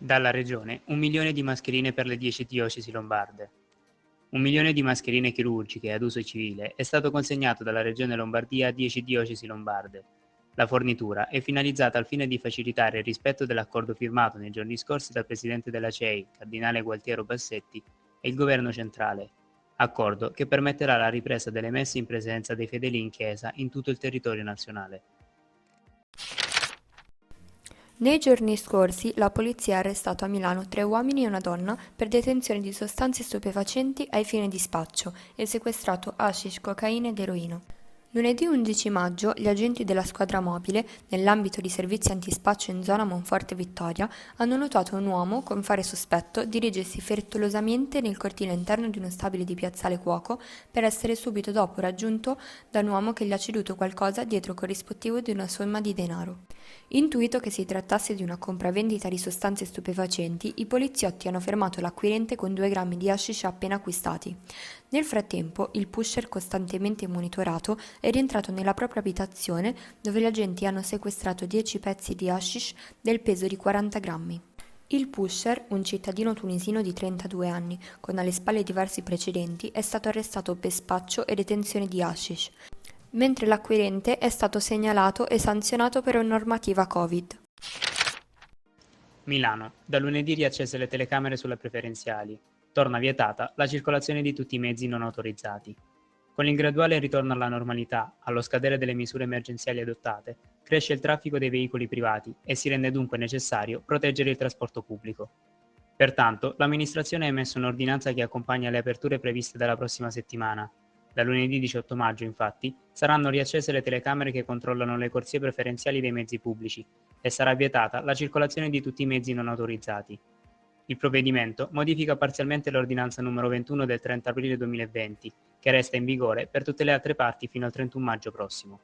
Dalla Regione 1 milione di mascherine per le 10 diocesi lombarde. 1 milione di mascherine chirurgiche ad uso civile è stato consegnato dalla Regione Lombardia a 10 diocesi lombarde. La fornitura è finalizzata al fine di facilitare il rispetto dell'accordo firmato nei giorni scorsi dal Presidente della CEI, Cardinale Gualtiero Bassetti, e il Governo centrale. Accordo che permetterà la ripresa delle messe in presenza dei fedeli in chiesa in tutto il territorio nazionale. Nei giorni scorsi la polizia ha arrestato a Milano 3 uomini e una donna per detenzione di sostanze stupefacenti ai fini di spaccio e sequestrato hashish, cocaina ed eroina. Lunedì 11 maggio gli agenti della squadra mobile, nell'ambito di servizi antispaccio in zona Monforte Vittoria, hanno notato un uomo con fare sospetto dirigersi frettolosamente nel cortile interno di uno stabile di Piazzale Cuoco per essere subito dopo raggiunto da un uomo che gli ha ceduto qualcosa dietro corrispettivo di una somma di denaro. Intuito che si trattasse di una compravendita di sostanze stupefacenti, i poliziotti hanno fermato l'acquirente con 2 grammi di hashish appena acquistati. Nel frattempo, il pusher, costantemente monitorato, è rientrato nella propria abitazione dove gli agenti hanno sequestrato 10 pezzi di hashish del peso di 40 grammi. Il pusher, un cittadino tunisino di 32 anni, con alle spalle diversi precedenti, è stato arrestato per spaccio e detenzione di hashish, mentre l'acquirente è stato segnalato e sanzionato per una normativa Covid. Milano. Da lunedì riaccese le telecamere sulle preferenziali. Torna vietata la circolazione di tutti i mezzi non autorizzati. Con il graduale ritorno alla normalità, allo scadere delle misure emergenziali adottate, cresce il traffico dei veicoli privati e si rende dunque necessario proteggere il trasporto pubblico. Pertanto, l'amministrazione ha emesso un'ordinanza che accompagna le aperture previste dalla prossima settimana. Da lunedì 18 maggio, infatti, saranno riaccese le telecamere che controllano le corsie preferenziali dei mezzi pubblici e sarà vietata la circolazione di tutti i mezzi non autorizzati. Il provvedimento modifica parzialmente l'ordinanza numero 21 del 30 aprile 2020, che resta in vigore per tutte le altre parti fino al 31 maggio prossimo.